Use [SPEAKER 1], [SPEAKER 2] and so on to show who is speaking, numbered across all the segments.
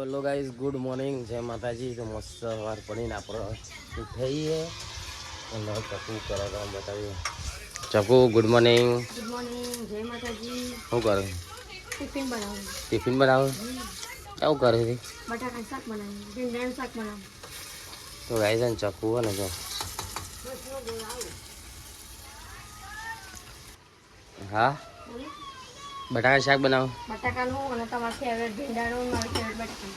[SPEAKER 1] Hello guys, good morning, જય માતાજી. તો મસ્ત સવાર પડીને આપણે ઉઠાઈએ અને ચકુ કરો તો બતાવીએ. ચકુ, ગુડ મોર્નિંગ.
[SPEAKER 2] ગુડ મોર્નિંગ, જય માતાજી.
[SPEAKER 1] શું કરે?
[SPEAKER 2] ટિફિન બનાવું.
[SPEAKER 1] ટિફિન બનાવે? કેવું કરે છે?
[SPEAKER 2] બટાકાનું શાક બનાવું, ભીંડાનું શાક બનાવું.
[SPEAKER 1] તો ગાઈઝ ને ચકુ હોય ને જો હા બટાકા શાક બનાવો.
[SPEAKER 2] બટાકાનું અને તમારું ફેવરેટ ભીંડાનું, મારું ફેવરેટ બટાકાનું.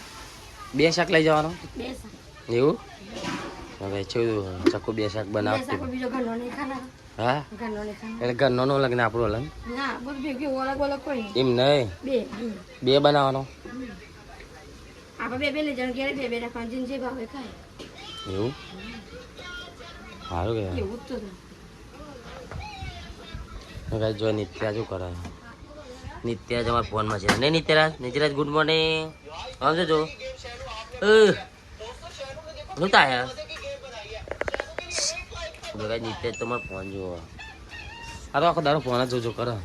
[SPEAKER 1] બે શાક લઈ જવાનો
[SPEAKER 2] બે શાક.
[SPEAKER 1] એવું? હવે ચકુ બે શાક
[SPEAKER 2] બે
[SPEAKER 1] બનાવતી.
[SPEAKER 2] શાક બીજો ઘરનો નહીં ખાના.
[SPEAKER 1] હા,
[SPEAKER 2] ઘરનો નહીં ખાના.
[SPEAKER 1] એટલે ઘરનો નો લગ્ન આપણું લગ્ન
[SPEAKER 2] ના, બધું ભેગું અલગ અલગ કોઈ નહીં.
[SPEAKER 1] એમ નહીં, બે બનાવવાનો.
[SPEAKER 2] આપણે બે બે લઈ જવાનું, ઘેર બે બે રાખવાનું, જેને જે ભાવે ખાય.
[SPEAKER 1] એવું સારું કે
[SPEAKER 2] એવું જ તો
[SPEAKER 1] જો નિત્યા શું કરે? નિત્યા જ અમારા ફોનમાં છે નહીં? નિત્યરાજ ગુડ મોર્નિંગ. આમ જો શું થાય? નિત્ય તમારો ફોન જુઓ. આ તો આખો દારો ફોન જ જોજો કરે.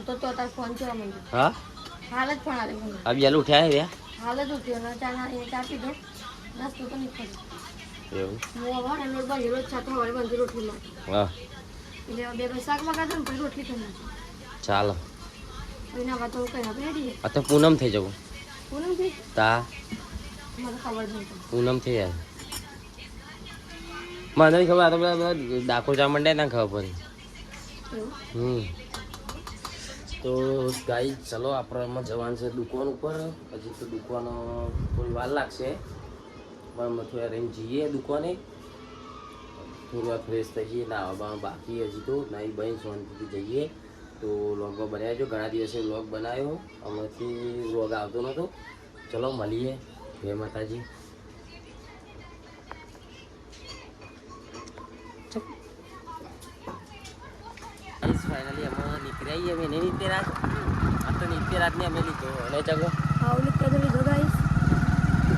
[SPEAKER 2] તો તાર ફોન જોવા માંડ્યો.
[SPEAKER 1] હા,
[SPEAKER 2] હાલ જ ફોન આવે.
[SPEAKER 1] આ બેલું ઉઠ્યા રહ્યા?
[SPEAKER 2] હાલ જ ઉઠ્યો ને ચા પીધો, નાસ્તો તો નહીં કર્યો.
[SPEAKER 1] એવું?
[SPEAKER 2] મોવા રોજ બાજુ રોજ છાતો વાળી બંધી રોટલી માટે.
[SPEAKER 1] હા,
[SPEAKER 2] એટલે બે શાક મગાતા ને પછી રોટલી કરી નાખી.
[SPEAKER 1] ચાલો.
[SPEAKER 2] એના વાત તો કઈ આપણે રેડી.
[SPEAKER 1] આ તો પૂનમ થઈ જવું.
[SPEAKER 2] પૂનમ થી
[SPEAKER 1] તા
[SPEAKER 2] મને ખબર નહીં.
[SPEAKER 1] પૂનમ થઈ યાર, મને નહીં ખબર. આ તો બધા ડાકોર જવા માંડે ના ખબર પડી. તો ગાઈ ચલો આપણે એમાં જવાનું છે દુકાન ઉપર. હજી તો દુકાન થોડી વાર લાગશે, પણ અમે થોડા રહીને જઈએ દુકાને. થોડી વાર ફ્રેશ થઈ જઈએ, નાવા બાવા બાકી હજી તો નાઈ બહેન શાંતિથી જઈએ. તો વ્લોગમાં બનાવ્યો છો, ઘણા દિવસે વ્લોગ બનાવ્યો, હમણાંથી વ્લોગ આવતો નહોતો. ચલો મળીએ. જય માતાજી. ફાઇનલી અમે નીકળી આવીએ. અમે નહીં નિત્યરાજ, આ તો નિત્યરાજને અમે લીધો. અને ચકો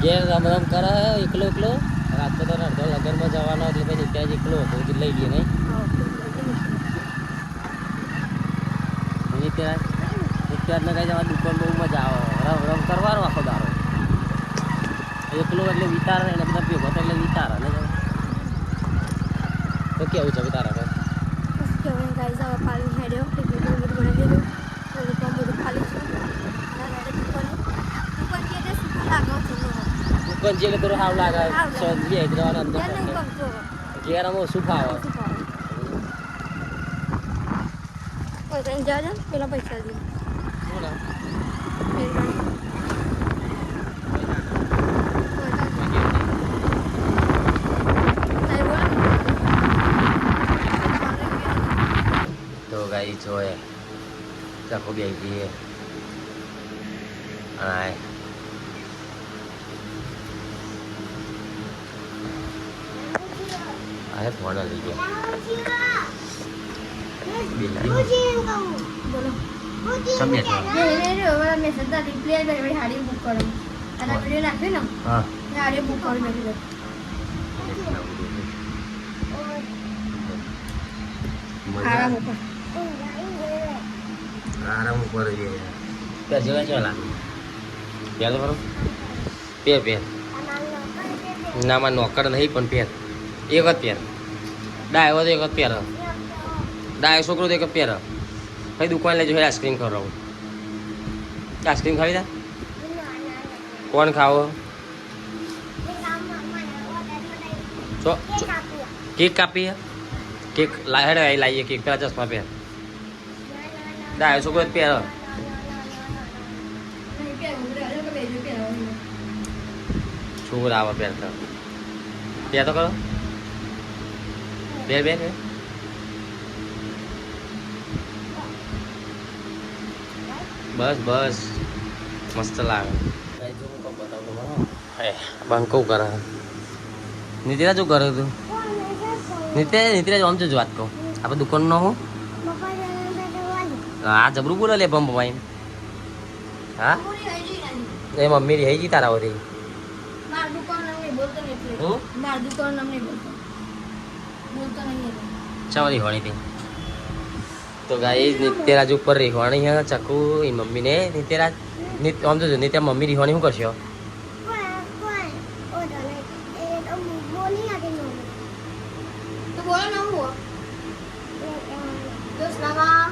[SPEAKER 1] ઘેર રમ રમ કરે એકલો એકલો. રાત્રે તો અડધો લગનમાં જવાનો એટલે ભાઈ નિત્યરાજ એકલો હતો એટલે લઈ લઈએ નહીં? નિત્યરાજ નિત્યરાજને કઈ જવા દુકાન બહુ મજા આવે. રમ રમ કરવાનો આખો દારો. એકલો એટલે વિતાર ને બધા ભેગો તો એટલે વિતાર. અને તો કેવું છે તારા ભાઈ? દુકાન જે થોડું સારું લાગે. અંદર ઘેર અમે શું ખાવા?
[SPEAKER 2] પેલા પૈસા દે.
[SPEAKER 1] તો ગાઈ જોઈએ ચાકો બે જઈએ. હા, અરે ફોન લઈ ગયો.
[SPEAKER 2] હાડી બુક કરો અને વિડીયો નાખ્યો ને હાડી બુક કરી નાખી.
[SPEAKER 1] આરામ ઉપર પેર જેવા ચાલા પેર તો ખરું. પેર પેર નામાં નોકર નહીં પણ પેર એક જ પેર. ડાયો તો એક જ પેર. ડાયો છોકરો તો એક જ પેર. કઈ દુકાન લેજો આઈસ્ક્રીમ ખવડાવું. આઈસ્ક્રીમ ખાવી તા? કોણ ખાવો? કેક કાપી? કેક હેડે લાવીએ કેક. પેલા ચશ્મા પહેર. ડાયો છોકરો જ પહેર. છોકરા આવે પહેરતા. પહેર તો કરો. બે બે બસ બસ મસ્ત લાગે. બંકો કરે. નિત્યરાજ શું કરે તું? નિત્યરાજ આમ જ વાત કહું. આપણે દુકાનનો હું હા જબરું બોલે લે પંપ ભાઈ. હા એ મમ્મી રહી ગઈ તારા વધી. ચાલી હોણી હતી તો ગાઈ નિત્યરાજ ઉપર રેખવાણી હે ચકુ એ મમ્મી ને નિત્યરાજ આમ તો નિત્યા મમ્મી રીવાની શું કરશો
[SPEAKER 2] તો બોલો ના હું દોસ્તમાં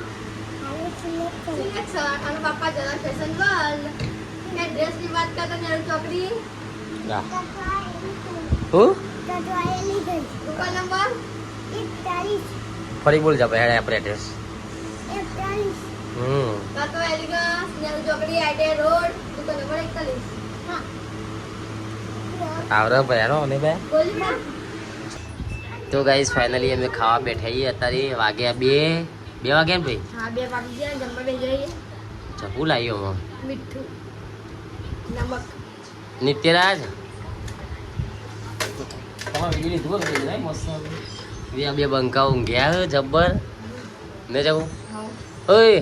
[SPEAKER 2] સિલેક્શન અને પાપા જરા ફેશન વર્લ્ડ એડ્રેસ ની વાત કરતા ને ચોકડી
[SPEAKER 1] હું
[SPEAKER 2] દુકાન નંબર
[SPEAKER 1] ફરી બોલ જા ભાઈ આપણે એડ્રેસ
[SPEAKER 2] કાતો એલિગન્સ નેલ ચોકડી આઈડે રોડ દુકાન નંબર 41 હા
[SPEAKER 1] આવરા ભાઈ રો ને ભાઈ
[SPEAKER 2] બોલી ના
[SPEAKER 1] તો ગાઈસ ફાઇનલી અમે ખાવા બેઠા છીએ અત્યારે વાગ્યા 2 વાગ્યા ને ભાઈ
[SPEAKER 2] હા 2 વાગી ગયા જમવા બેસી જઈએ
[SPEAKER 1] ચકુ લાવ્યો હું
[SPEAKER 2] મીઠું નમક
[SPEAKER 1] નિત્યરાજ તમારે બીજી ધુર થઈ જાય મસ્ત બે બંકા ઊંઘ્યા જબ્બર ને જાઉં
[SPEAKER 2] હા
[SPEAKER 1] ઓય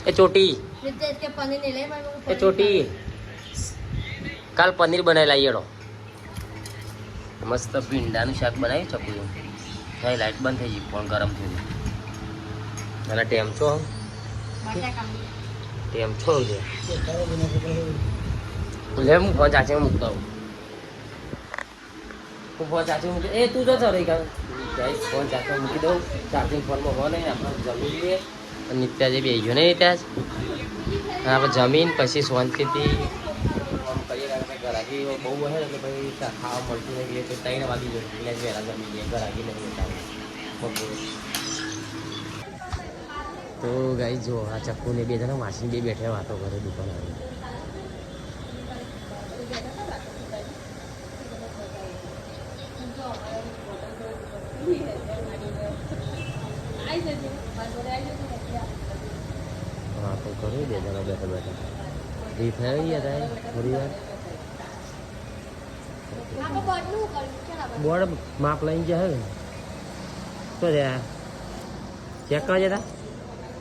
[SPEAKER 1] એ ચોટી
[SPEAKER 2] રીતે કે પનીર ને લઈ મારું
[SPEAKER 1] એ ચોટી કાલ પનીર બનાવી લાવીએડો મસ્ત ભીંડાનું શાક બનાવી ચકું ભાઈ લાઈટ બંધ થઈ ગઈ ફોન ગરમ થઈ ગઈ અને ટેમ છો ટેમ છો લે હું ફોન ચાચી મૂકતો હું ફોન ચાચી મૂકી એ તું તો રહી ગયો ગાઈસ ફોન ચાચી મૂકી દઉં ચાર્જિંગ ફોનમાં ફોન નહીં આપણે જમી લઈએ અને નિત્યા જે બે ગયો ને ત્યાં જ આપણે જમીન પછી શાંતિથી ફોન કરીએ કારણ કે ઘરાકી બહુ હે એટલે પછી ખાવા મળતું નહીં એટલે 3 વાગી જાય એટલે વહેલા જમી લઈએ ઘરાકી નહીં તો ગાઈ જો આ ચક્કુ ને બે જણા માસી બે બેઠા વાતો કરે દુકાન આવી વાતો કરી બે જણા બેઠા બેઠા ફ્રી થઈ ગયા થોડી વાર બોર્ડ માપ લઈને જાય તો ચેક કરવા જતા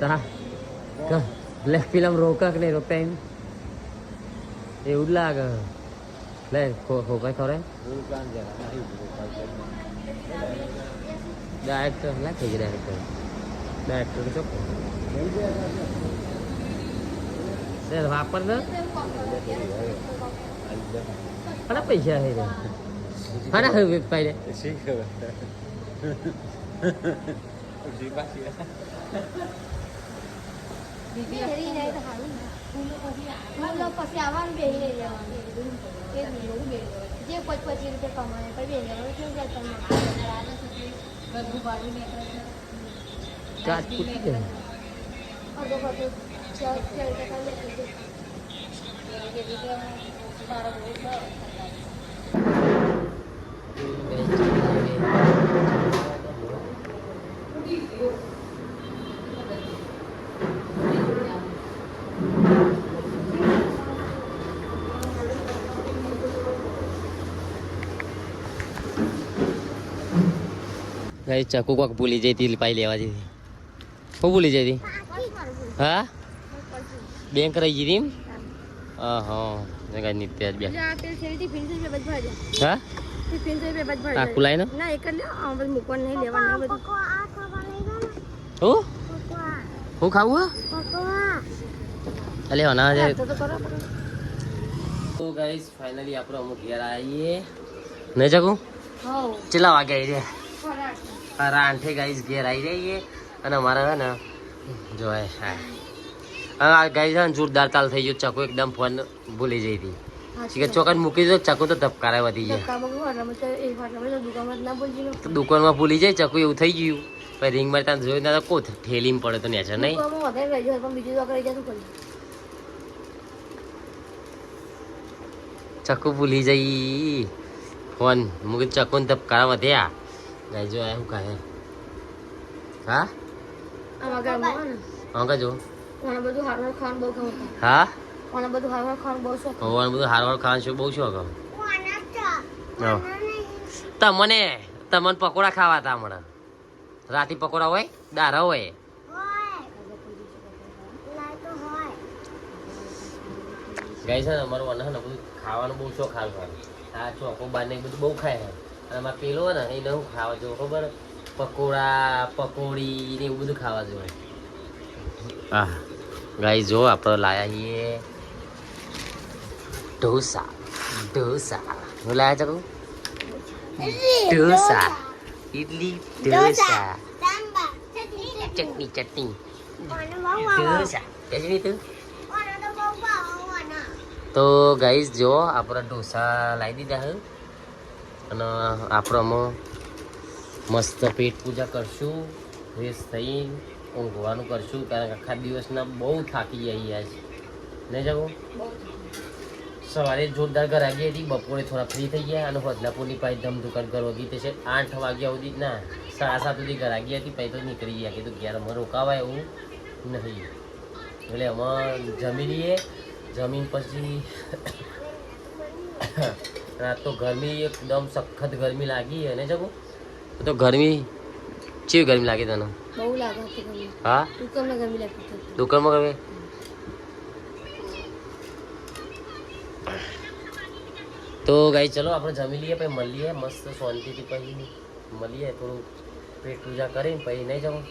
[SPEAKER 1] તા બ્લેક ફિલ્મ રોકા કે નહીં રોકતા એમ એવું જ લાગે લે ખોપાય ખરે ડાયરેક્ટર લા થઈ ગયા ડાયરેક્ટર ચોખ્ખો વાપર દે ઘણા પૈસા હે રે ઘણા હવે પાડે
[SPEAKER 2] પછી આવવાનું બે લઈ જવાનું જે 25 રૂપિયા કમાય પછી
[SPEAKER 1] ચાર્જ પૂછી દે ગાઈ ચાકુ કોક ભૂલી જઈ હતી પાઈ લેવા જઈ હું ભૂલી જઈ હતી હા બેંક રહી ગઈ હતી હા ગાઈ નિત્ય જ બે હા આખું લાઈને
[SPEAKER 2] ના એક જ લે આ બધું મૂકવાનું નહીં લેવાનું બધું
[SPEAKER 1] હું ખાવું અલે હોના છે તો ગાઈસ ફાઇનલી આપણે અમુક ઘેર આવીએ નહીં ચાકુ ચેલા વાગે આવી રહ્યા 8 ગાઈસ ઘેર આવી રહીએ અને અમારે છે ને જોય હા ગાઈસ છે ને જોરદાર તાલ થઈ ગયો ચકુ એકદમ ફોન ભૂલી જઈ હતી ચોકન મૂકી દો ચકુ તો ધબકારા વધી જાય તો દુકાનમાં ભૂલી જાય ચકુ એવું થઈ ગયું પછી રિંગ મારતા જોઈ ના કો ઠેલીમાં પડે તો નેચર નહીં ચકુ ભૂલી જઈ ફોન મૂકી ચકુ ને ધબકારા વધ્યા ગાઈ જો શું કહે હા હા જો હા બધું હારવાર ખાવાનું શું બહુ શોખ તમને પકોડા ખાવા હતા હમણાં રાતે પકોડા હોય દારા હોય ગાઈ છે ને અમારું વન ને બધું ખાવાનું બહુ શોખ ખાવાનું આ ચોકો બાર ને બધું બહુ ખાય અને એમાં પેલો ને એને શું ખાવા જો ખબર પકોડા પકોડી ને એવું બધું ખાવા જોઈએ હા ગાઈ જો આપણે લાયા છીએ ઢોસા ઢોસા હું લાયા ચકુ ઢોસા ઇડલી ઢોસા ચટણી ચટણી ઢોસા ચટણી તું તો ગાઈસ જો આપણા ઢોસા લાવી દીધા હે અને આપણમાં મસ્ત પેટ પૂજા કરશું ફ્રેશ થઈ ઊંઘવાનું કરશું કારણ કે આખા દિવસના બહુ થાકી જઈએ આજ નહીં જવું સવારે જોરદાર ગરાગી હતી બપોરે થોડા ફ્રી થઈ ગયા અને બદલાપુરની પાસે ધમધુકાર કરવા ગઈ છે 8 વાગ્યા સુધી ના 7:30 સુધી ગરાગી હતી પછી તો નીકળી ગયા કીધું ઘેર અમે રોકાવાય એવું નહીં એટલે અમે જમી લઈએ જમીન પછી રાત તો ગરમી એકદમ સખત ગરમી લાગી અને જગો તો ગરમી કેવી ગરમી લાગી તને
[SPEAKER 2] બહુ લાગે છે ગરમી
[SPEAKER 1] હા
[SPEAKER 2] દુકાનમાં ગરમી લાગતી હતી
[SPEAKER 1] દુકાનમાં ગમે તો ગાઈ ચલો આપણે જમી લઈએ પછી મળીએ મસ્ત શાંતિથી પછી મળીએ થોડું પેટ પૂજા કરીને પછી નહીં જવું